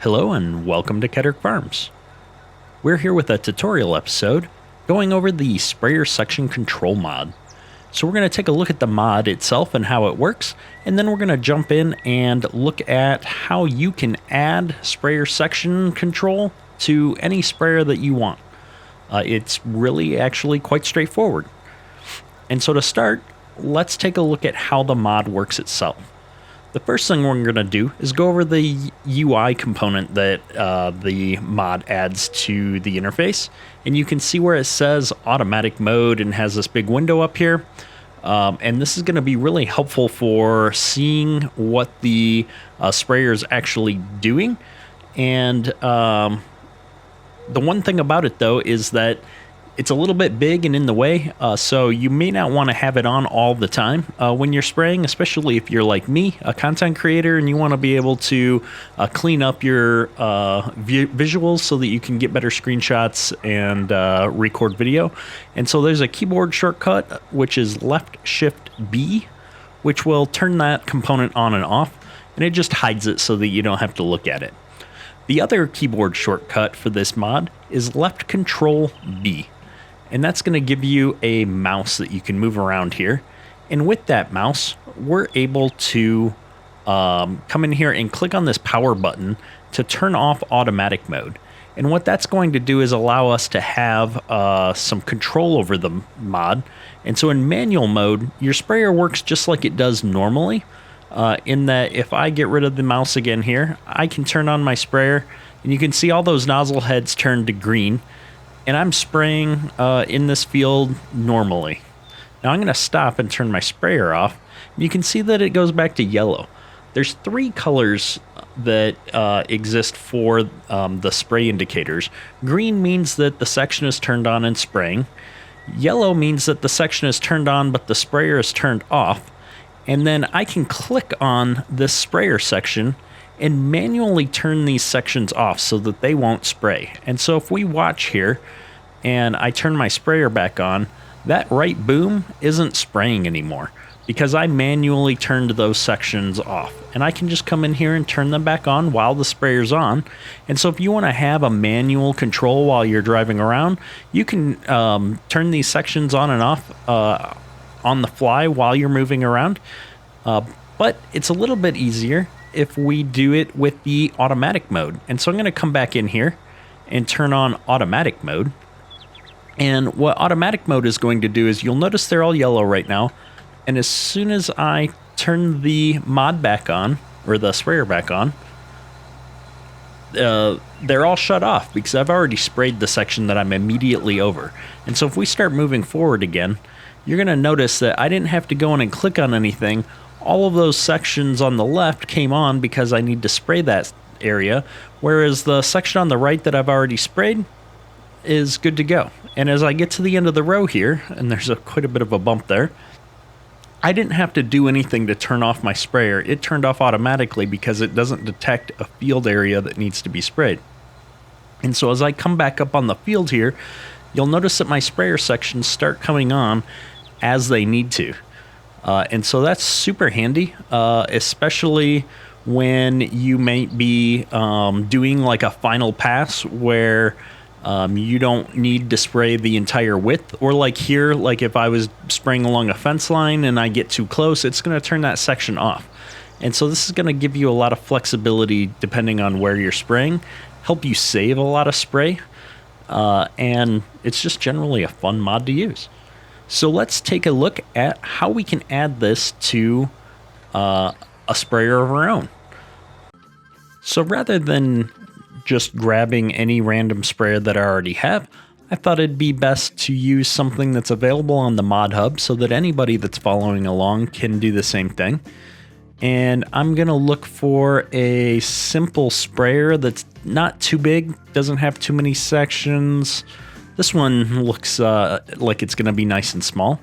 Hello and welcome to Kedrick Farms. We're here with a tutorial episode going over the sprayer section control mod. So we're going to take a look at the mod itself and how it works, and then we're going to jump in and look at how you can add sprayer section control to any sprayer that you want. It's really actually quite straightforward. And so to start, let's take a look at how the mod works itself. The first thing we're going to do is go over the UI component that the mod adds to the interface. And you can see where it says automatic mode and has this big window up here. And this is going to be really helpful for seeing what the sprayer is actually doing. And the one thing about it, though, is that it's a little bit big and in the way, so you may not want to have it on all the time when you're spraying, especially if you're like me, a content creator, and you want to be able to clean up your visuals so that you can get better screenshots and record video. And so there's a keyboard shortcut, which is Left-Shift-B, which will turn that component on and off, and it just hides it so that you don't have to look at it. The other keyboard shortcut for this mod is Left-Control-B. And that's going to give you a mouse that you can move around here. And with that mouse, we're able to come in here and click on this power button to turn off automatic mode. And what that's going to do is allow us to have some control over the mod. And so in manual mode, your sprayer works just like it does normally. In that if I get rid of the mouse again here, I can turn on my sprayer and you can see all those nozzle heads turn to green. And I'm spraying in this field normally. Now I'm going to stop and turn my sprayer off. You can see that it goes back to yellow. There's three colors that exist for the spray indicators. Green means that the section is turned on and spraying. Yellow means that the section is turned on but the sprayer is turned off. And then I can click on this sprayer section and manually turn these sections off so that they won't spray. And so if we watch here and I turn my sprayer back on, that right boom isn't spraying anymore because I manually turned those sections off. And I can just come in here and turn them back on while the sprayer's on. And so if you want to have a manual control while you're driving around, you can turn these sections on and off on the fly while you're moving around. But it's a little bit easier if we do it with the automatic mode. And so I'm going to come back in here and turn on automatic mode. And what automatic mode is going to do is you'll notice they're all yellow right now. And as soon as I turn the mod back on, or the sprayer back on, they're all shut off because I've already sprayed the section that I'm immediately over. And so if we start moving forward again, you're going to notice that I didn't have to go in and click on anything. All of those sections on the left came on because I need to spray that area, whereas the section on the right that I've already sprayed is good to go. And as I get to the end of the row here, and there's quite a bit of a bump there, I didn't have to do anything to turn off my sprayer. It turned off automatically because it doesn't detect a field area that needs to be sprayed. And so as I come back up on the field here, you'll notice that my sprayer sections start coming on as they need to. And so that's super handy, especially when you might be doing like a final pass where you don't need to spray the entire width. Or like here, like if I was spraying along a fence line and I get too close, it's going to turn that section off. And so this is going to give you a lot of flexibility depending on where you're spraying, help you save a lot of spray, and it's just generally a fun mod to use. So let's take a look at how we can add this to a sprayer of our own. So rather than just grabbing any random sprayer that I already have, I thought it'd be best to use something that's available on the ModHub so that anybody that's following along can do the same thing. And I'm going to look for a simple sprayer that's not too big, doesn't have too many sections. This one looks like it's going to be nice and small.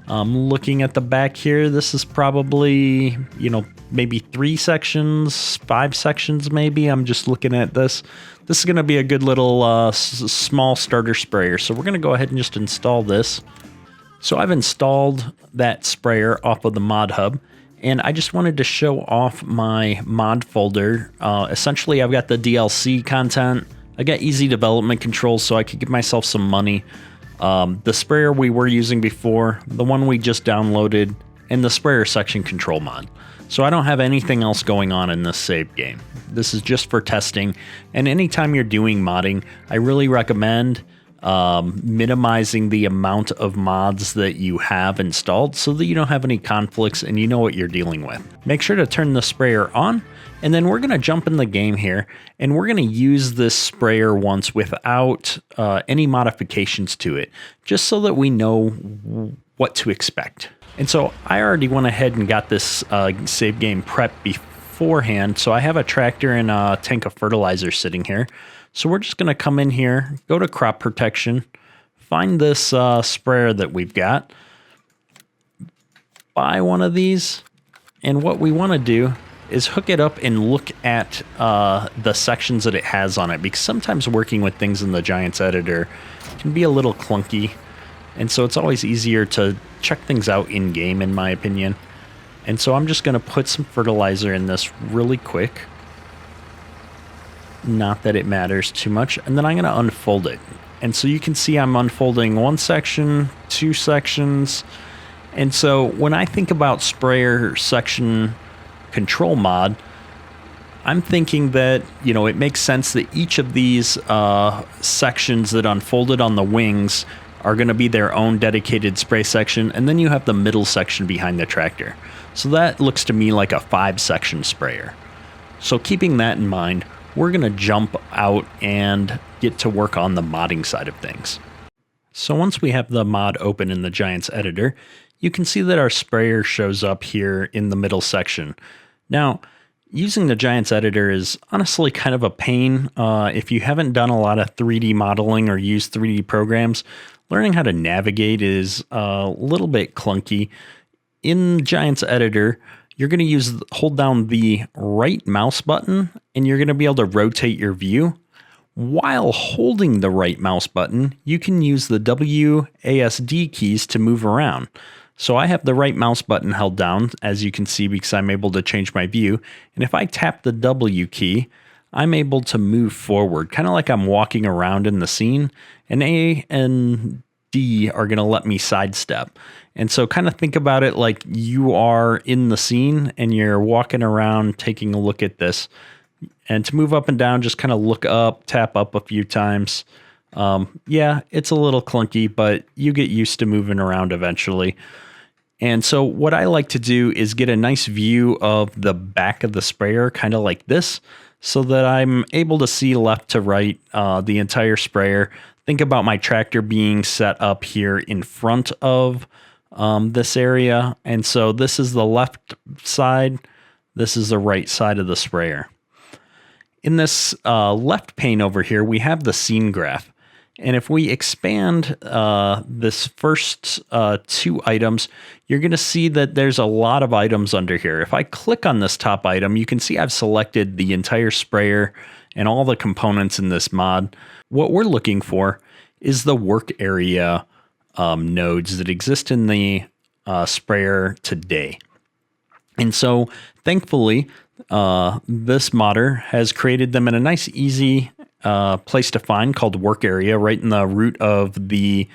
Looking at the back here, this is probably, maybe 3 sections, 5 sections maybe. I'm just looking at this. This is going to be a good little small starter sprayer. So we're going to go ahead and just install this. So I've installed that sprayer off of the ModHub. and I just wanted to show off my mod folder. Essentially, I've got the DLC content. I got easy development controls so I could give myself some money. The sprayer we were using before, the one we just downloaded, and the sprayer section control mod. So I don't have anything else going on in this save game. This is just for testing, and anytime you're doing modding, I really recommend minimizing the amount of mods that you have installed so that you don't have any conflicts and you know what you're dealing with. Make sure to turn the sprayer on, and then we're going to jump in the game here, and we're going to use this sprayer once without any modifications to it, just so that we know what to expect. And so I already went ahead and got this save game prepped beforehand. So I have a tractor and a tank of fertilizer sitting here. So we're just going to come in here, go to crop protection, find this sprayer that we've got, buy one of these, and what we want to do is hook it up and look at the sections that it has on it, because sometimes working with things in the Giants editor can be a little clunky, and so it's always easier to check things out in game, in my opinion. And so I'm just going to put some fertilizer in this really quick. Not that it matters too much. And then I'm going to unfold it. And so you can see I'm unfolding one section, two sections. And so when I think about sprayer section control mod, I'm thinking that, you know, it makes sense that each of these sections that unfolded on the wings are going to be their own dedicated spray section, and then you have the middle section behind the tractor. So that looks to me like a 5-section sprayer. So keeping that in mind, we're going to jump out and get to work on the modding side of things. So once we have the mod open in the Giants editor, you can see that our sprayer shows up here in the middle section. Now, using the Giants editor is honestly kind of a pain. If you haven't done a lot of 3D modeling or used 3D programs, learning how to navigate is a little bit clunky. In Giants editor, you're going to hold down the right mouse button, and you're going to be able to rotate your view. While holding the right mouse button, you can use the WASD keys to move around. So I have the right mouse button held down, as you can see, because I'm able to change my view. And if I tap the W key, I'm able to move forward, kind of like I'm walking around in the scene. And A and D are going to let me sidestep. And so kind of think about it like you are in the scene and you're walking around taking a look at this. And to move up and down, just kind of look up, tap up a few times. Yeah, it's a little clunky, but you get used to moving around eventually. And so what I like to do is get a nice view of the back of the sprayer, kind of like this, so that I'm able to see left to right the entire sprayer. Think about my tractor being set up here in front of this area. And so this is the left side. This is the right side of the sprayer. In this left pane over here, we have the scene graph. And if we expand this first two items, you're going to see that there's a lot of items under here. If I click on this top item, you can see I've selected the entire sprayer and all the components in this mod. What we're looking for is the work area nodes that exist in the sprayer today. And so thankfully, this modder has created them in a nice, easy place to find called work area right in the root of the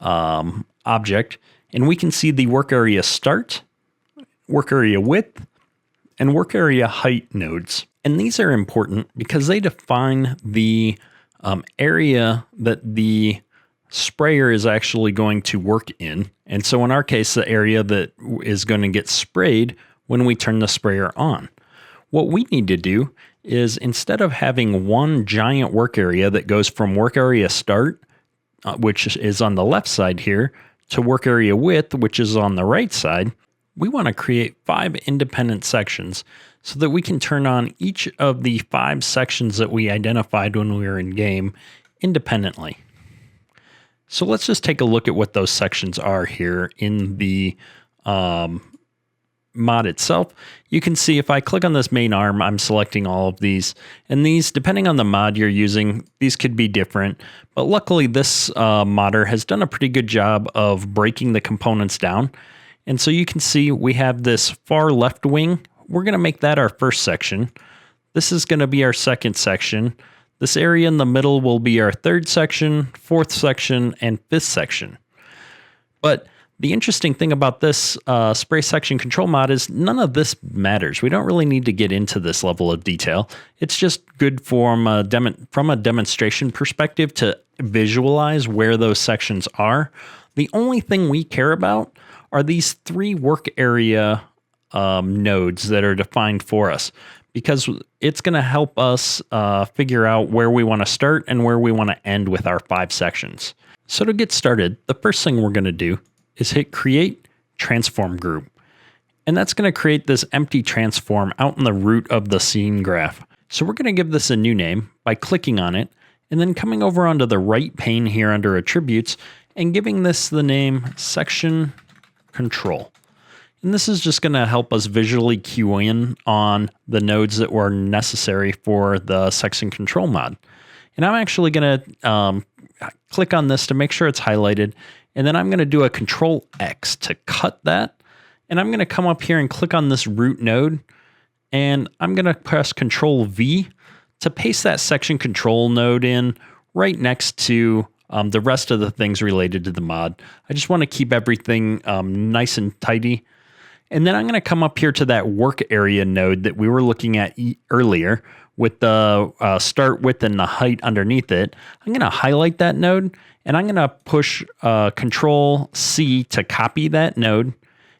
object. And we can see the work area start, work area width, and work area height nodes. And these are important because they define the area that the sprayer is actually going to work in. And so in our case, the area that is going to get sprayed when we turn the sprayer on. What we need to do is, instead of having one giant work area that goes from work area start, which is on the left side here, to work area width, which is on the right side, we want to create 5 independent sections so that we can turn on each of the 5 sections that we identified when we were in game independently. So let's just take a look at what those sections are here in the mod itself. You can see if I click on this main arm, I'm selecting all of these. And these, depending on the mod you're using, these could be different. But luckily, this modder has done a pretty good job of breaking the components down. And so you can see we have this far left wing. We're going to make that our first section. This is going to be our second section. This area in the middle will be our third section, fourth section, and fifth section. But the interesting thing about this spray section control mod is none of this matters. We don't really need to get into this level of detail. It's just good from a demonstration perspective to visualize where those sections are. The only thing we care about are these 3 work area nodes that are defined for us, because it's going to help us figure out where we want to start and where we want to end with our 5 sections. So to get started, the first thing we're going to do is hit Create Transform Group. And that's going to create this empty transform out in the root of the scene graph. So we're going to give this a new name by clicking on it and then coming over onto the right pane here under Attributes and giving this the name Section Control. And this is just going to help us visually cue in on the nodes that were necessary for the section control mod. And I'm actually going to click on this to make sure it's highlighted. And then I'm going to do a Control X to cut that. And I'm going to come up here and click on this root node. And I'm going to press Control V to paste that section control node in right next to the rest of the things related to the mod. I just want to keep everything nice and tidy. And then I'm going to come up here to that work area node that we were looking at earlier with the start width and the height underneath it. I'm going to highlight that node and I'm going to push Control C to copy that node.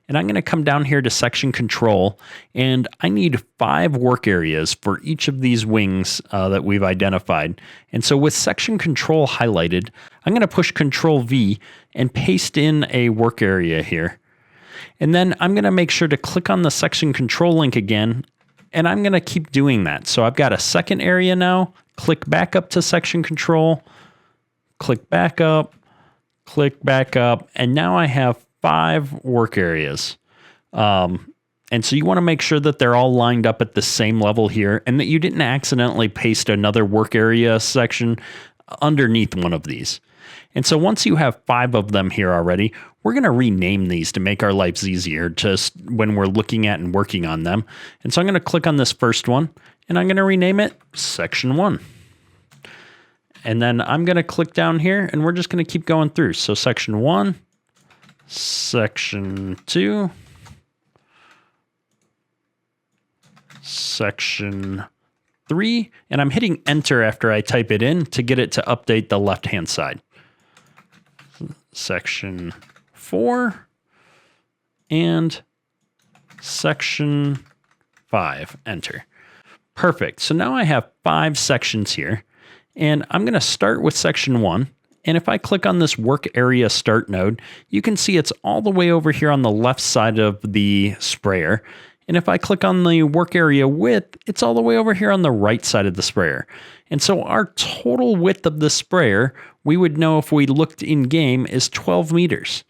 And I'm going to come down here to section control, and I need 5 work areas for each of these wings that we've identified. And so with section control highlighted, I'm going to push Control V and paste in a work area here. And then I'm going to make sure to click on the section control link again, and I'm going to keep doing that. So I've got a second area now, click back up to section control, click back up, and now I have 5 work areas. And so you want to make sure that they're all lined up at the same level here and that you didn't accidentally paste another work area section underneath one of these. And so once you have 5 of them here already, we're going to rename these to make our lives easier just when we're looking at and working on them. And so I'm going to click on this first one and I'm going to rename it Section 1. And then I'm going to click down here and we're just going to keep going through. So Section 1, Section 2, Section 3, and I'm hitting enter after I type it in to get it to update the left-hand side. Section 4 and Section 5, enter. Perfect. So now I have 5 sections here, and I'm going to start with Section 1. And if I click on this work area start node, you can see it's all the way over here on the left side of the sprayer. And if I click on the work area width, it's all the way over here on the right side of the sprayer. And so our total width of the sprayer, we would know if we looked in game, is 12 meters.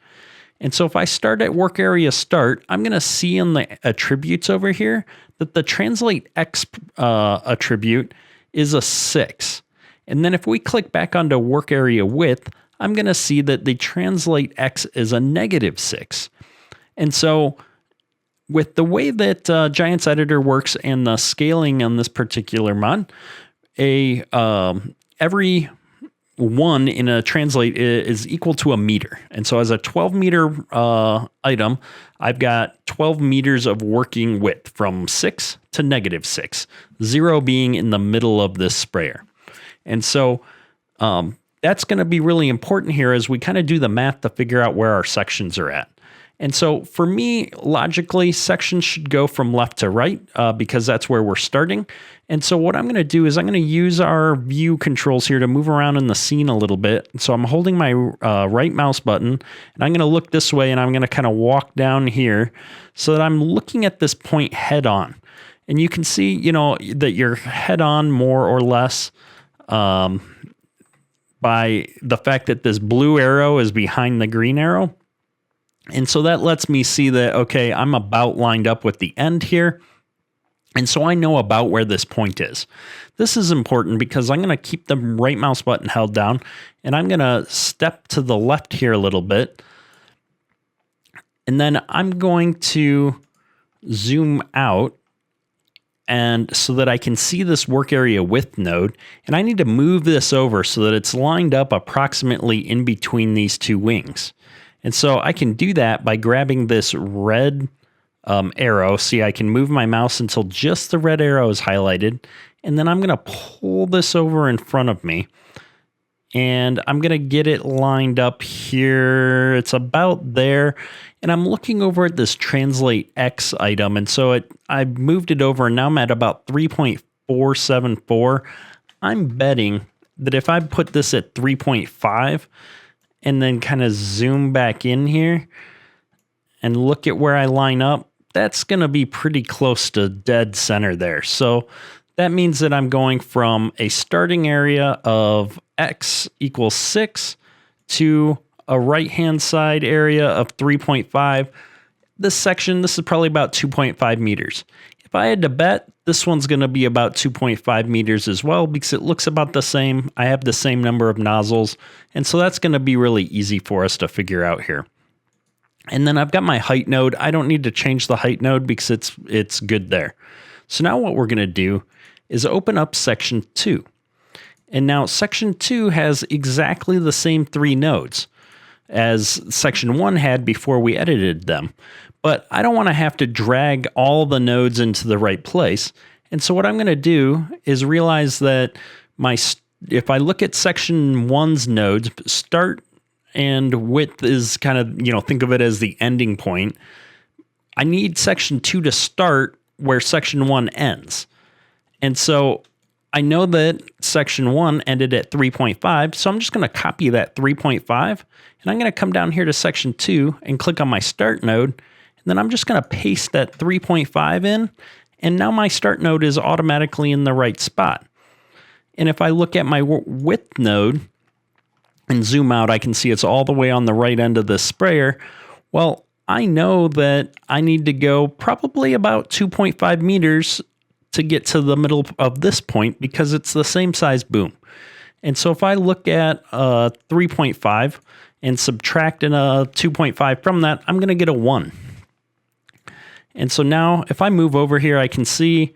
And so if I start at work area start, I'm going to see in the attributes over here that the translate X attribute is a 6. And then if we click back onto work area width, I'm going to see that the translate X is a negative 6. And so with the way that Giants Editor works and the scaling on this particular mod, every 1 in a translate is equal to a meter. And so as a 12 meter item, I've got 12 meters of working width from 6 to negative 6, 0 being in the middle of this sprayer. And so that's going to be really important here as we kind of do the math to figure out where our sections are at. And so for me, logically, sections should go from left to right because that's where we're starting. And so what I'm going to do is I'm going to use our view controls here to move around in the scene a little bit. So I'm holding my right mouse button and I'm going to look this way and I'm going to kind of walk down here so that I'm looking at this point head on. And you can see, you know, that you're head on more or less by the fact that this blue arrow is behind the green arrow. And so that lets me see that, okay, I'm about lined up with the end here. And so I know about where this point is. This is important because I'm going to keep the right mouse button held down and I'm going to step to the left here a little bit. And then I'm going to zoom out and so that I can see this work area width node, and I need to move this over so that it's lined up approximately in between these two wings. And so I can do that by grabbing this red arrow. See, I can move my mouse until just the red arrow is highlighted, and then I'm going to pull this over in front of me, and I'm going to get it lined up here. It's about there. And I'm looking over at this translate X item. And so I moved it over, and now I'm at about 3.474. I'm betting that if I put this at 3.5 and then kind of zoom back in here and look at where I line up, that's going to be pretty close to dead center there. So that means that I'm going from a starting area of X equals 6 to a right-hand side area of 3.5. This is probably about 2.5 meters. If I had to bet, this one's going to be about 2.5 meters as well because it looks about the same. I have the same number of nozzles, and so that's going to be really easy for us to figure out here. And then I've got my height node. I don't need to change the height node because it's good there. So now what we're going to do is open up section 2. And now section 2 has exactly the same 3 nodes as section 1 had before we edited them. But I don't want to have to drag all the nodes into the right place. And so what I'm going to do is realize that if I look at section 1's nodes, start and width is kind of, think of it as the ending point. I need section 2 to start where section 1 ends. And so I know that section 1 ended at 3.5, so I'm just going to copy that 3.5, and I'm going to come down here to section 2 and click on my start node, and then I'm just going to paste that 3.5 in, and now my start node is automatically in the right spot. And if I look at my width node and zoom out, I can see it's all the way on the right end of the sprayer. Well, I know that I need to go probably about 2.5 meters to get to the middle of this point because it's the same size boom. And so if I look at 3.5 and subtract a 2.5 from that, I'm going to get a 1. And so now if I move over here, I can see,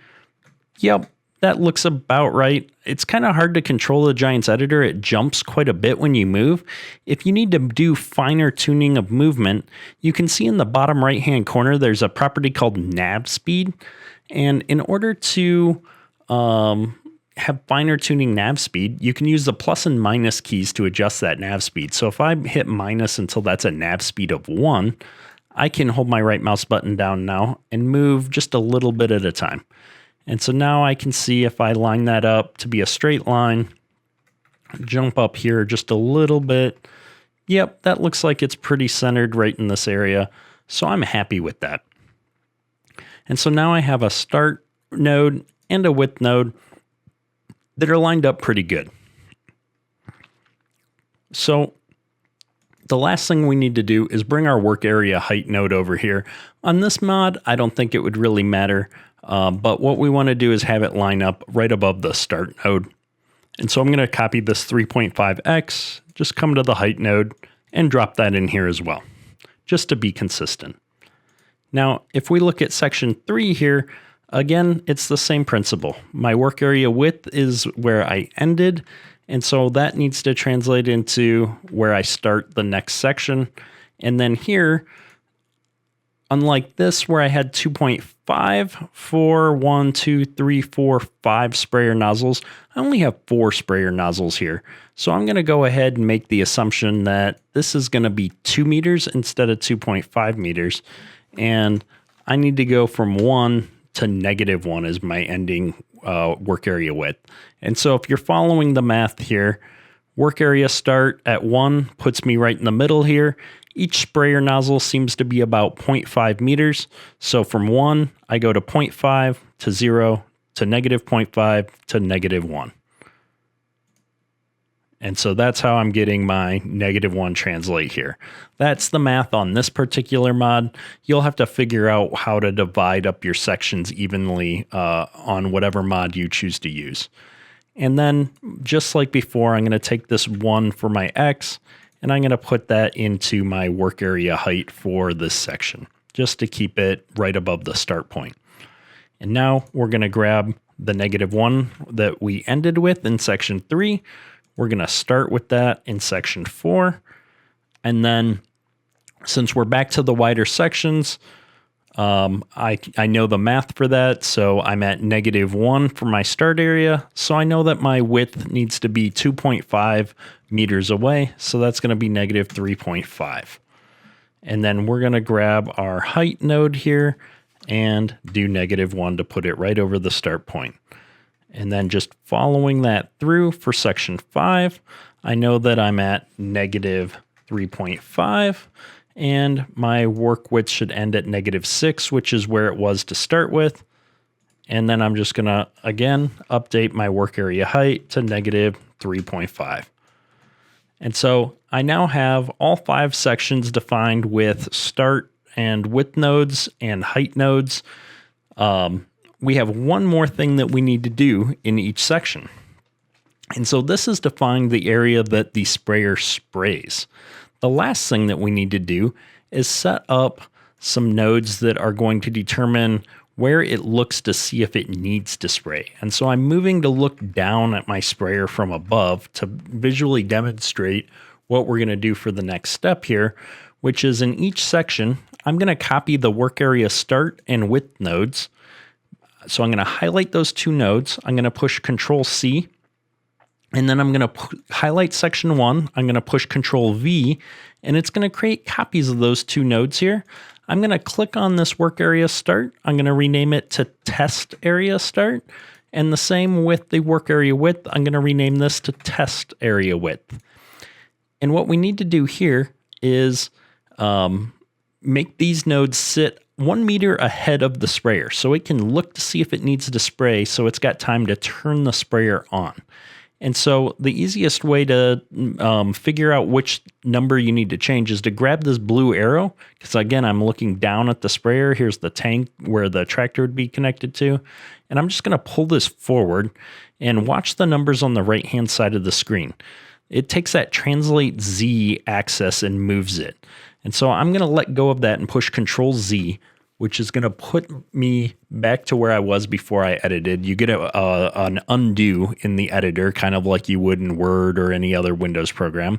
yep, that looks about right. It's kind of hard to control the Giants editor. It jumps quite a bit when you move. If you need to do finer tuning of movement, you can see in the bottom right-hand corner, there's a property called nav speed. And in order to have finer tuning nav speed, you can use the plus and minus keys to adjust that nav speed. So if I hit minus until that's a nav speed of 1, I can hold my right mouse button down now and move just a little bit at a time. And so now I can see if I line that up to be a straight line, jump up here just a little bit. Yep, that looks like it's pretty centered right in this area. So I'm happy with that. And so now I have a start node and a width node that are lined up pretty good. So the last thing we need to do is bring our work area height node over here. On this mod, I don't think it would really matter, but what we want to do is have it line up right above the start node. And so I'm going to copy this 3.5x, just come to the height node and drop that in here as well, just to be consistent. Now, if we look at section 3 here, again, it's the same principle. My work area width is where I ended, and so that needs to translate into where I start the next section. And then here, unlike this where I had 2.5 for 1, 2, 3, 4, 5 sprayer nozzles, I only have 4 sprayer nozzles here. So I'm going to go ahead and make the assumption that this is going to be 2 meters instead of 2.5 meters. And I need to go from 1 to -1 as my ending work area width. And so if you're following the math here, work area start at 1 puts me right in the middle here. Each sprayer nozzle seems to be about 0.5 meters. So from 1, I go to 0.5 to 0 to -0.5 to -1. And so that's how I'm getting my -1 translate here. That's the math on this particular mod. You'll have to figure out how to divide up your sections evenly on whatever mod you choose to use. And then just like before, I'm going to take this 1 for my X and I'm going to put that into my work area height for this section, just to keep it right above the start point. And now we're going to grab the -1 that we ended with in section 3. We're going to start with that in section 4. And then since we're back to the wider sections, I know the math for that. So I'm at -1 for my start area. So I know that my width needs to be 2.5 meters away. So that's going to be -3.5. And then we're going to grab our height node here and do -1 to put it right over the start point. And then just following that through for section 5, I know that I'm at -3.5, and my work width should end at -6, which is where it was to start with. And then I'm just going to, again, update my work area height to -3.5. And so I now have all 5 sections defined with start and width nodes and height nodes. We have one more thing that we need to do in each section. And so this is defining the area that the sprayer sprays. The last thing that we need to do is set up some nodes that are going to determine where it looks to see if it needs to spray. And so I'm moving to look down at my sprayer from above to visually demonstrate what we're going to do for the next step here, which is in each section, I'm going to copy the work area start and width nodes. So I'm going to highlight those 2 nodes. I'm going to push Control C, and then I'm going to highlight section 1. I'm going to push Control V, and it's going to create copies of those 2 nodes here. I'm going to click on this work area start. I'm going to rename it to test area start. And the same with the work area width. I'm going to rename this to test area width. And what we need to do here is make these nodes sit 1 meter ahead of the sprayer so it can look to see if it needs to spray, so it's got time to turn the sprayer on. And so the easiest way to figure out which number you need to change is to grab this blue arrow, because again, I'm looking down at the sprayer. Here's the tank where the tractor would be connected to. And I'm just going to pull this forward and watch the numbers on the right-hand side of the screen. It takes that translate Z axis and moves it. And so I'm going to let go of that and push Control Z, which is going to put me back to where I was before I edited. You get an undo in the editor, kind of like you would in Word or any other Windows program.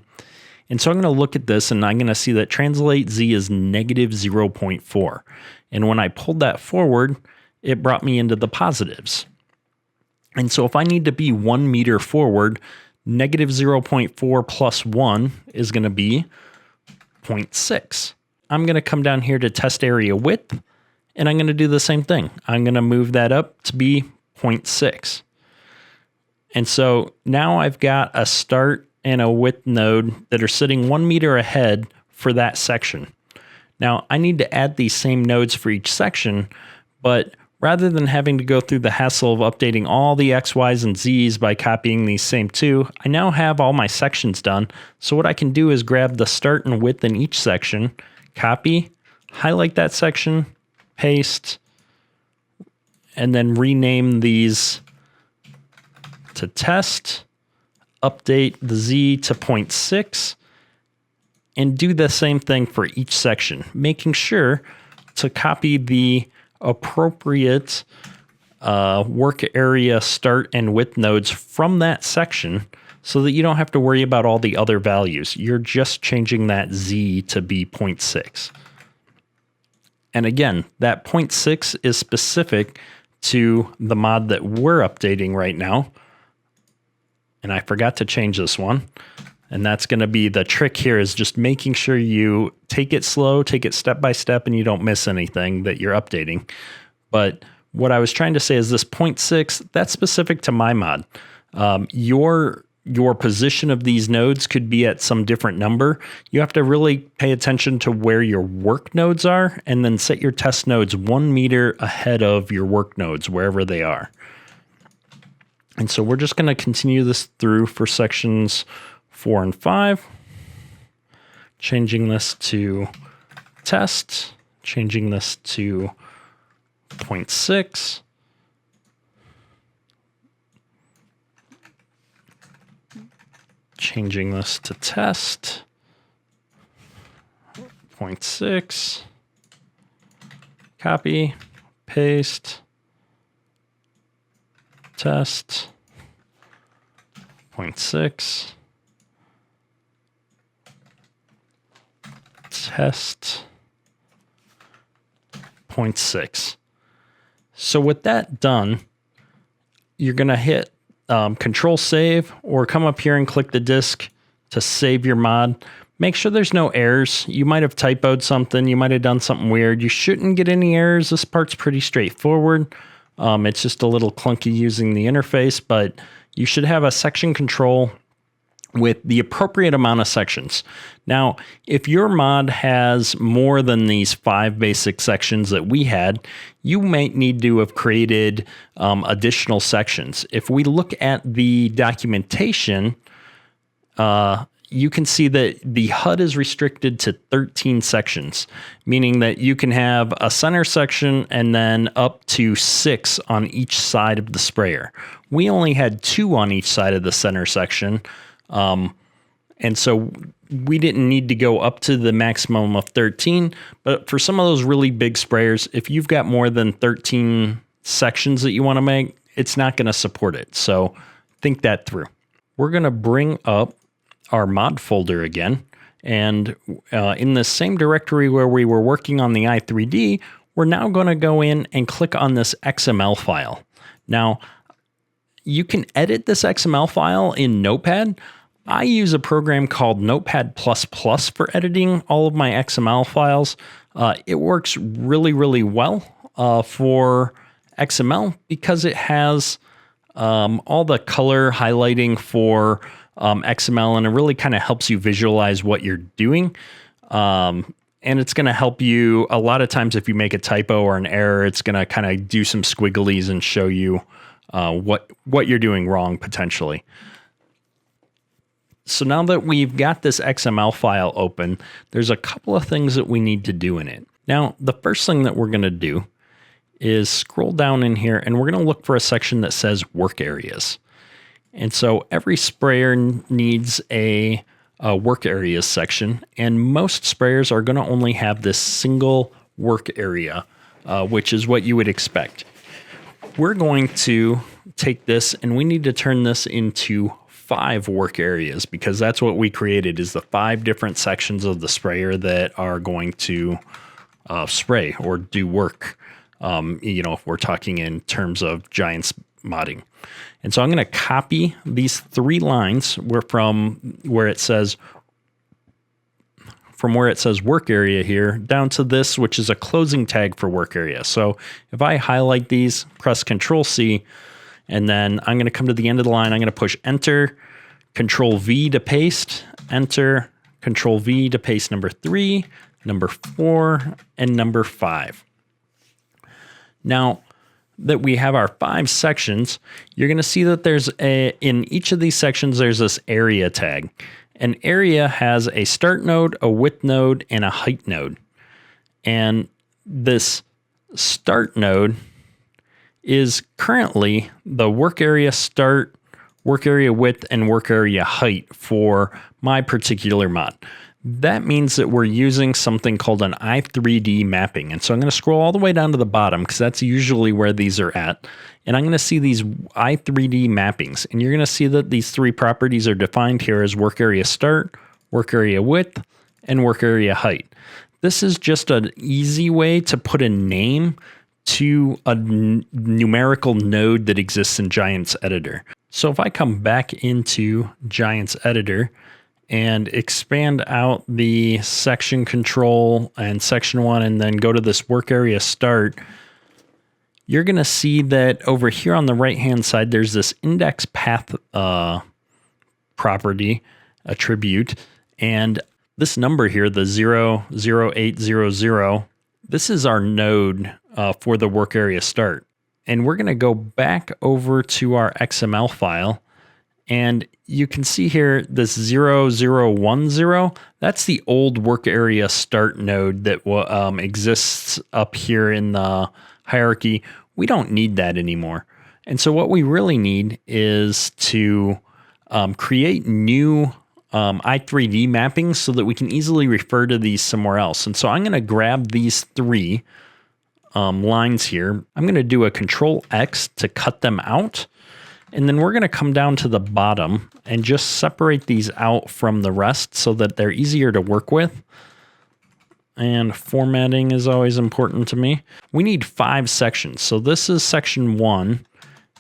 And so I'm going to look at this, and I'm going to see that translate Z is -0.4. And when I pulled that forward, it brought me into the positives. And so if I need to be 1 meter forward, -0.4 plus 1 is going to be 0.6. I'm going to come down here to test area width, and I'm going to do the same thing. I'm going to move that up to be 0.6. And so now I've got a start and a width node that are sitting 1 meter ahead for that section. Now I need to add these same nodes for each section, but rather than having to go through the hassle of updating all the X, Y's, and Z's by copying these same 2, I now have all my sections done. So what I can do is grab the start and width in each section, copy, highlight that section, paste, and then rename these to test, update the Z to 0.6, and do the same thing for each section, making sure to copy the appropriate work area start and width nodes from that section so that you don't have to worry about all the other values. You're just changing that Z to be 0.6. And again, that 0.6 is specific to the mod that we're updating right now. And I forgot to change this one. And that's going to be the trick here, is just making sure you take it slow, take it step by step, and you don't miss anything that you're updating. But what I was trying to say is this 0.6, that's specific to my mod. Your position of these nodes could be at some different number. You have to really pay attention to where your work nodes are, and then set your test nodes 1 meter ahead of your work nodes, wherever they are. And so we're just going to continue this through for sections 4 and 5, changing this to test, changing this to 0.6, changing this to test, 0.6, copy, paste, test, 0.6, test, 0.6. So with that done, you're going to hit Control Save or come up here and click the disk to save your mod. Make sure there's no errors. You might have typoed something. You might have done something weird. You shouldn't get any errors. This part's pretty straightforward. It's just a little clunky using the interface, but you should have a section control with the appropriate amount of sections. Now, if your mod has more than these 5 basic sections that we had, you might need to have created additional sections. If we look at the documentation, you can see that the HUD is restricted to 13 sections, meaning that you can have a center section and then up to 6 on each side of the sprayer. We only had 2 on each side of the center section. And so we didn't need to go up to the maximum of 13, but for some of those really big sprayers, if you've got more than 13 sections that you want to make, it's not going to support it. So think that through. We're going to bring up our mod folder again. And in the same directory where we were working on the i3D, we're now going to go in and click on this XML file. Now, you can edit this XML file in Notepad. I use a program called Notepad++ for editing all of my XML files. It works really, really well for XML because it has all the color highlighting for XML, and it really kind of helps you visualize what you're doing. And it's going to help you a lot of times if you make a typo or an error, it's going to kind of do some squigglies and show you what you're doing wrong potentially. So now that we've got this XML file open, there's a couple of things that we need to do in it. Now, the first thing that we're going to do is scroll down in here and we're going to look for a section that says work areas. And so every sprayer needs a work areas section, and most sprayers are going to only have this single work area, which is what you would expect. We're going to take this and we need to turn this into 5 work areas because that's what we created, is the 5 different sections of the sprayer that are going to spray or do work. If we're talking in terms of Giants modding. And so I'm going to copy these 3 lines from where it says work area here down to this, which is a closing tag for work area. So if I highlight these, press Control C, and then I'm going to come to the end of the line. I'm going to push Enter, Control V to paste, Enter, Control V to paste number 3, number 4, and number 5. Now that we have our 5 sections, you're going to see that in each of these sections, there's this area tag. An area has a start node, a width node, and a height node. And this start node is currently the work area start, work area width, and work area height for my particular mod. That means that we're using something called an i3D mapping. And so I'm going to scroll all the way down to the bottom because that's usually where these are at. And I'm going to see these i3D mappings. And you're going to see that these 3 properties are defined here as work area start, work area width, and work area height. This is just an easy way to put a name to a numerical node that exists in Giants Editor. So if I come back into Giants Editor and expand out the section control and section 1 and then go to this work area start, you're going to see that over here on the right hand side, there's this index path property attribute. And this number here, the 00800, this is our node for the work area start. And we're going to go back over to our XML file. And you can see here this 0010, that's the old work area start node that exists up here in the hierarchy. We don't need that anymore. And so what we really need is to create new i3D mappings so that we can easily refer to these somewhere else. And so I'm going to grab these three lines here. I'm going to do a Control X to cut them out. And then we're going to come down to the bottom and just separate these out from the rest so that they're easier to work with. And formatting is always important to me. We need 5 sections. So this is section 1.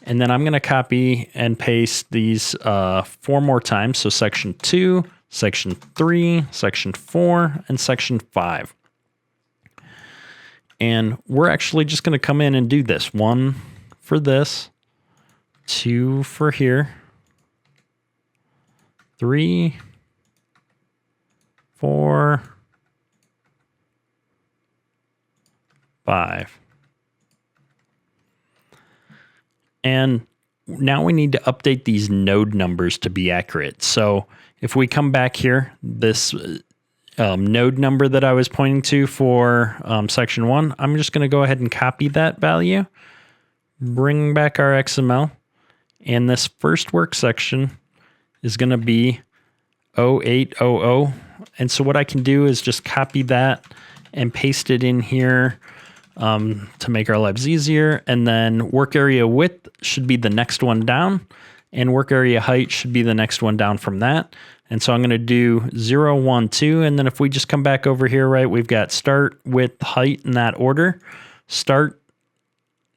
And then I'm going to copy and paste these 4 more times. So section 2, section 3, section 4, and section 5. And we're actually just going to come in and do this. 1 for this, 2 for here, 3, 4, 5. And now we need to update these node numbers to be accurate. So if we come back here, this node number that I was pointing to for section 1, I'm just going to go ahead and copy that value, bring back our XML, and this first work section is going to be 0800. And so what I can do is just copy that and paste it in here to make our lives easier. And then work area width should be the next one down, and work area height should be the next one down from that. And so I'm going to do 0, 1, 2. And then if we just come back over here, right, we've got start, width, height in that order. Start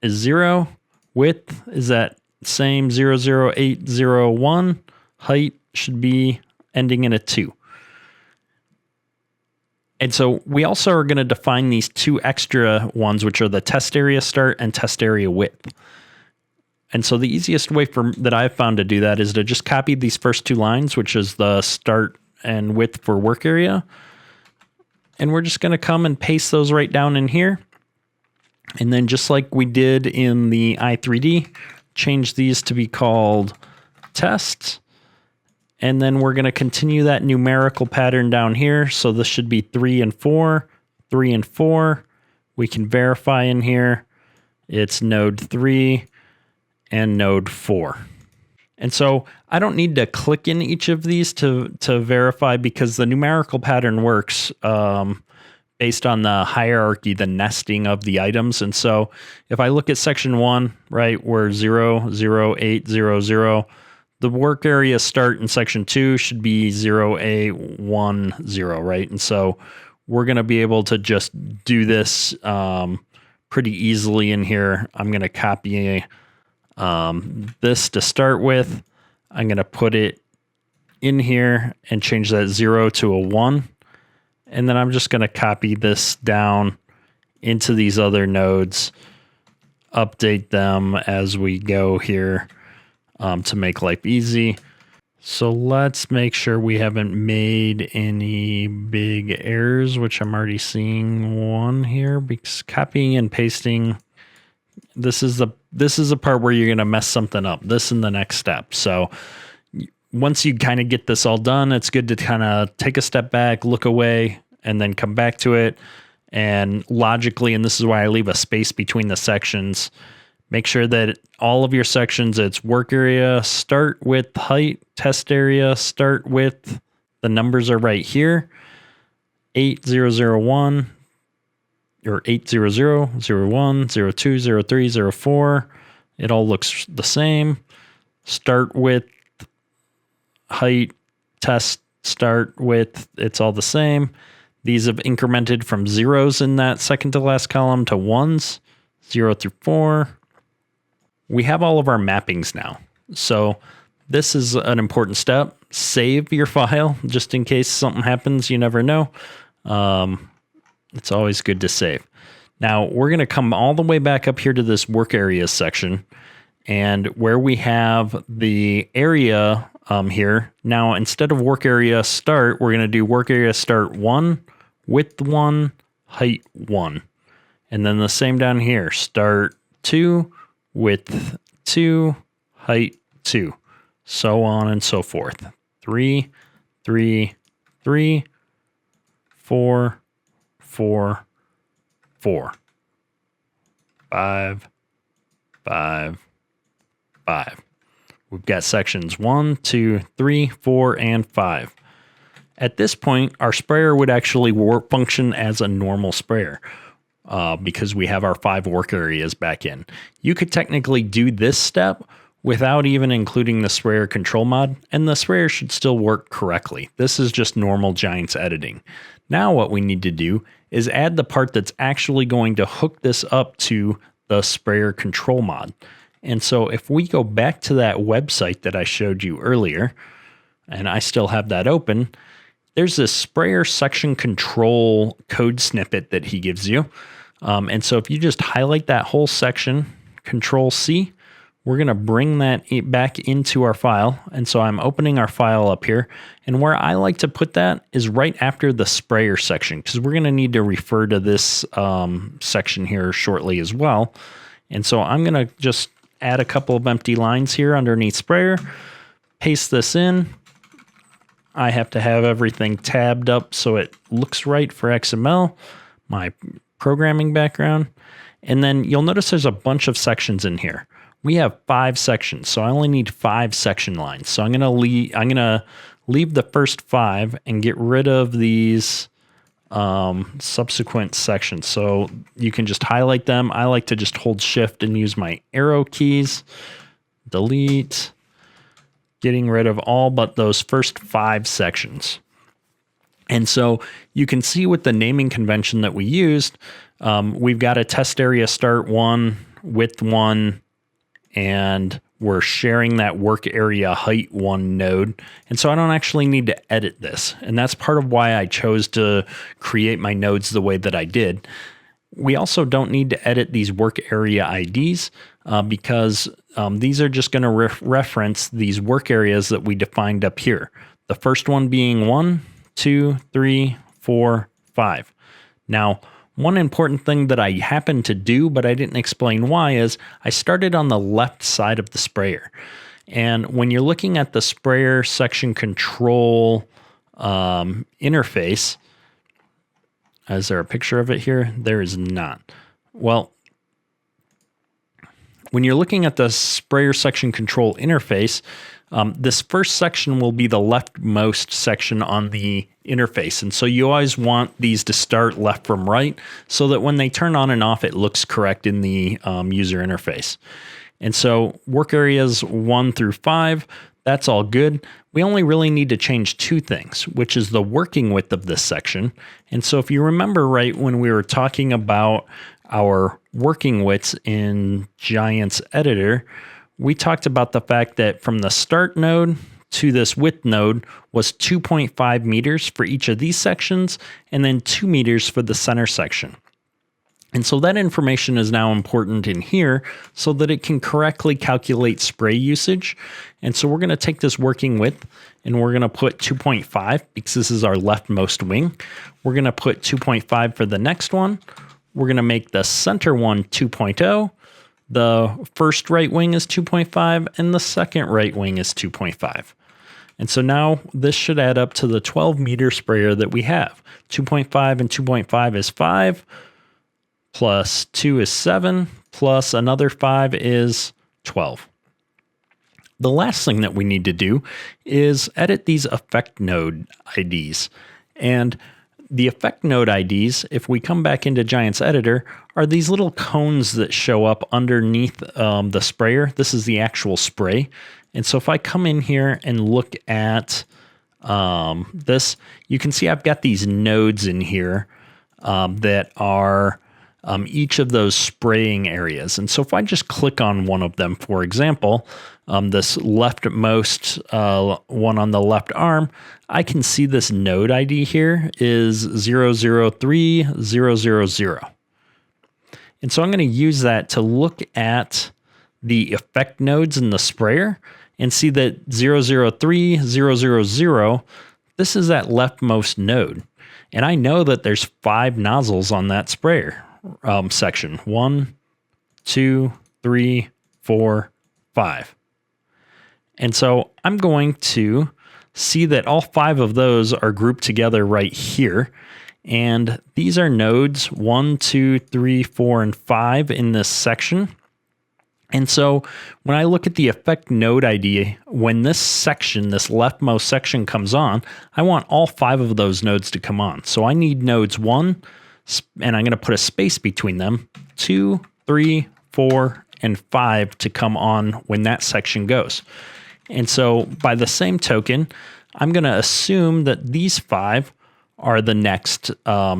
is 0. Width is that same 00801. Height should be ending in a 2. And so we also are going to define these 2 extra ones, which are the test area start and test area width. And so the easiest way that I've found to do that is to just copy these first 2 lines, which is the start and width for work area. And we're just going to come and paste those right down in here. And then just like we did in the i3D, change these to be called tests. And then we're going to continue that numerical pattern down here. So this should be 3 and 4, 3 and 4. We can verify in here. It's node 3 and node 4. And so I don't need to click in each of these to verify, because the numerical pattern works based on the hierarchy, the nesting of the items. And so if I look at section 1, right, we're 00800. The work area start in section 2 should be 0810, right? And so we're going to be able to just do this pretty easily in here. I'm going to copy this to start with. I'm going to put it in here and change that 0 to a 1. And then I'm just going to copy this down into these other nodes, update them as we go here. To make life easy. So let's make sure we haven't made any big errors, which I'm already seeing one here, because copying and pasting, this is the part where you're going to mess something up, this in the next step. So once you kind of get this all done, it's good to kind of take a step back, look away, and then come back to it. And logically, and this is why I leave a space between the sections, make sure that all of your sections, it's work area, start width, height, test area, start width. The numbers are right here. 8001 or 800, 01, 02, 03, 04. It all looks the same. Start width, height, test, start width, it's all the same. These have incremented from zeros in that second to last column to ones, 0 through 4. We have all of our mappings now. So this is an important step. Save your file just in case something happens. You never know. It's always good to save. Now we're going to come all the way back up here to this work area section, and where we have the area here. Now instead of work area start, we're going to do work area start 1, width 1, height 1. And then the same down here, start 2, width 2, height 2, so on and so forth. 3, 3, 3, 4, 4, 4, 5, 5, 5. We've got sections 1, 2, 3, 4, and 5. At this point, our sprayer would actually function as a normal sprayer because we have our 5 work areas back in. You could technically do this step without even including the sprayer control mod, and the sprayer should still work correctly. This is just normal Giants editing. Now what we need to do is add the part that's actually going to hook this up to the sprayer control mod. And so if we go back to that website that I showed you earlier, and I still have that open, there's this sprayer section control code snippet that he gives you. And so if you just highlight that whole section, Control C, we're going to bring that back into our file. And so I'm opening our file up here. And where I like to put that is right after the sprayer section, because we're going to need to refer to this section here shortly as well. And so I'm going to just add a couple of empty lines here underneath sprayer, paste this in. I have to have everything tabbed up so it looks right for XML, my programming background. And then you'll notice there's a bunch of sections in here. We have 5 sections, so I only need 5 section lines. So I'm gonna leave the first 5 and get rid of these subsequent sections. So you can just highlight them. I like to just hold Shift and use my arrow keys. Delete, getting rid of all but those first 5 sections. And so you can see with the naming convention that we used, we've got a test area start 1, width 1, and we're sharing that work area height 1 node. And so I don't actually need to edit this. And that's part of why I chose to create my nodes the way that I did. We also don't need to edit these work area IDs because these are just going to reference these work areas that we defined up here. The first one being 1, 2, 3, 4, 5. Now, one important thing that I happened to do, but I didn't explain why, is I started on the left side of the sprayer. And when you're looking at the sprayer section control interface, is there a picture of it here? There is not. Well, when you're looking at the sprayer section control interface, this first section will be the leftmost section on the interface. And so you always want these to start left from right so that when they turn on and off, it looks correct in the user interface. And so work areas 1 through 5, that's all good. We only really need to change 2 things, which is the working width of this section. And so if you remember right when we were talking about our working widths in Giants Editor, we talked about the fact that from the start node to this width node was 2.5 meters for each of these sections, and then 2 meters for the center section. And so that information is now important in here so that it can correctly calculate spray usage. And so we're going to take this working width and we're going to put 2.5 because this is our leftmost wing. We're going to put 2.5 for the next one. We're going to make the center one 2.0. The first right wing is 2.5 and the second right wing is 2.5. And so now this should add up to the 12 meter sprayer that we have. 2.5 and 2.5 is 5, plus 2 is 7, plus another 5 is 12. The last thing that we need to do is edit these effect node IDs. And the effect node IDs, if we come back into Giants Editor, are these little cones that show up underneath the sprayer. This is the actual spray. And so if I come in here and look at this, you can see I've got these nodes in here that are each of those spraying areas. And so if I just click on one of them, for example, this leftmost one on the left arm, I can see this node ID here is 003000. And so I'm going to use that to look at the effect nodes in the sprayer and see that 003000, this is that leftmost node. And I know that there's 5 nozzles on that sprayer section. 1, 2, 3, 4, 5. And so I'm going to see that all 5 of those are grouped together right here. And these are nodes 1, 2, 3, 4, and 5 in this section. And so when I look at the effect node ID, when this section, this leftmost section comes on, I want all 5 of those nodes to come on. So I need nodes 1, and I'm going to put a space between them, 2, 3, 4, and 5 to come on when that section goes. And so by the same token, I'm going to assume that these 5 are the next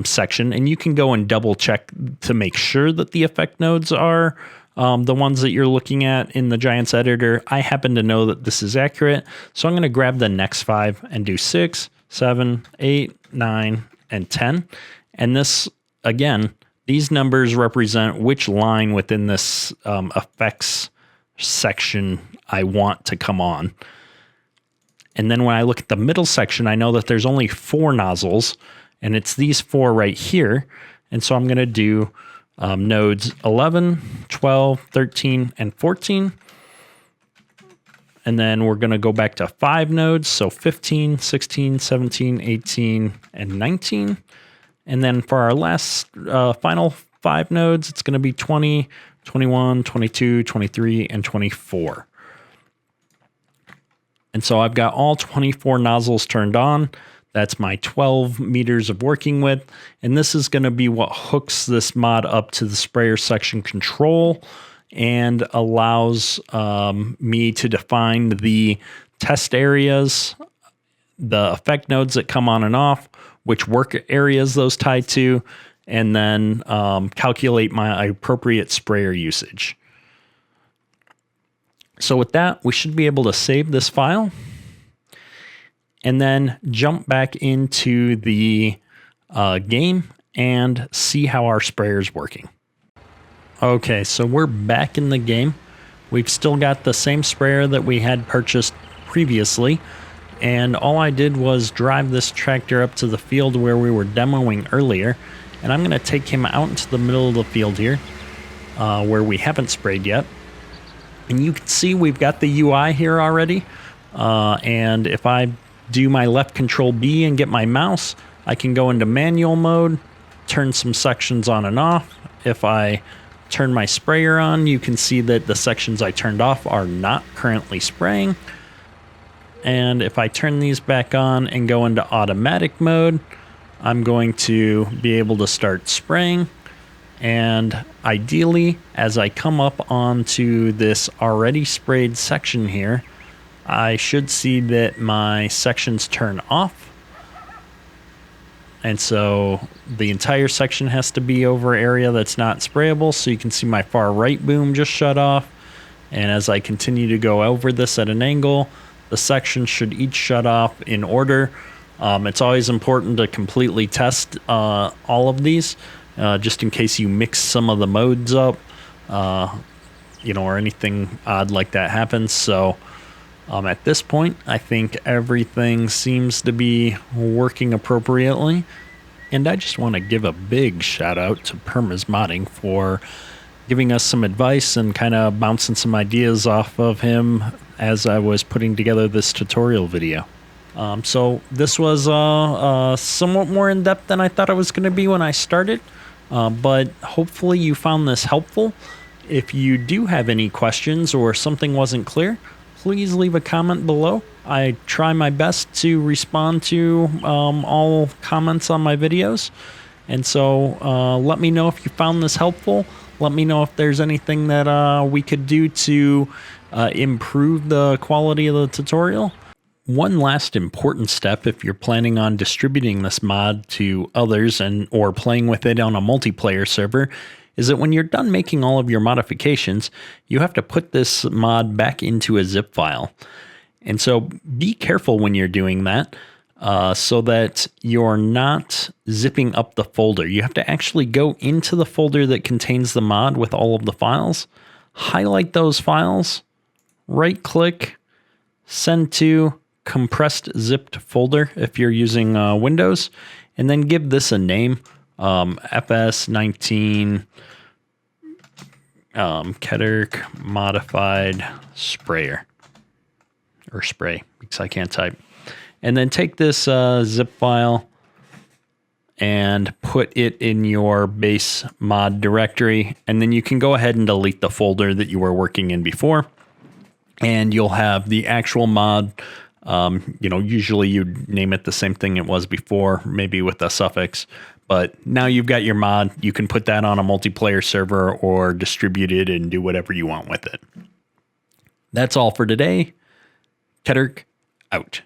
section, and you can go and double check to make sure that the effect nodes are the ones that you're looking at in the Giants editor. I happen to know that this is accurate, so I'm going to grab the next 5 and do 6, 7, 8, 9, and 10. And this, again, these numbers represent which line within this effects section I want to come on. And then when I look at the middle section, I know that there's only 4 nozzles, and it's these 4 right here. And so I'm going to do nodes 11, 12, 13, and 14. And then we're going to go back to 5 nodes, so 15, 16, 17, 18, and 19. And then for our last final 5 nodes, it's going to be 20, 21, 22, 23, and 24. And so I've got all 24 nozzles turned on. That's my 12 meters of working width. And this is going to be what hooks this mod up to the sprayer section control and allows me to define the test areas, the effect nodes that come on and off, which work areas those tie to, and then calculate my appropriate sprayer usage. So with that, we should be able to save this file and then jump back into the game and see how our sprayer is working. Okay, so we're back in the game. We've still got the same sprayer that we had purchased previously, and all I did was drive this tractor up to the field where we were demoing earlier, and I'm going to take him out into the middle of the field here where we haven't sprayed yet. And you can see we've got the UI here already. And if I do my left control B and get my mouse, I can go into manual mode, turn some sections on and off. If I turn my sprayer on, you can see that the sections I turned off are not currently spraying. And if I turn these back on and go into automatic mode, I'm going to be able to start spraying. And ideally, as I come up onto this already sprayed section here, I should see that my sections turn off. And so the entire section has to be over area that's not sprayable. So you can see my far right boom just shut off. And as I continue to go over this at an angle, the sections should each shut off in order. It's always important to completely test all of these. Just in case you mix some of the modes up, or anything odd like that happens. So at this point, I think everything seems to be working appropriately. And I just want to give a big shout out to Perma's Modding for giving us some advice and kind of bouncing some ideas off of him as I was putting together this tutorial video. So this was somewhat more in-depth than I thought it was going to be when I started. But hopefully you found this helpful. If you do have any questions or something wasn't clear, please leave a comment below. I try my best to respond to all comments on my videos. And so let me know if you found this helpful. Let me know if there's anything that we could do to improve the quality of the tutorial. One last important step if you're planning on distributing this mod to others or playing with it on a multiplayer server is that when you're done making all of your modifications, you have to put this mod back into a zip file. And so be careful when you're doing that so that you're not zipping up the folder. You have to actually go into the folder that contains the mod with all of the files, highlight those files, right-click, send to compressed zipped folder if you're using Windows, and then give this a name, FS19 Keterk modified sprayer or spray, because I can't type. And then take this zip file and put it in your base mod directory. And then you can go ahead and delete the folder that you were working in before. And you'll have the actual mod. Usually you'd name it the same thing it was before, maybe with a suffix. But now you've got your mod. You can put that on a multiplayer server or distribute it and do whatever you want with it. That's all for today. Keterk out.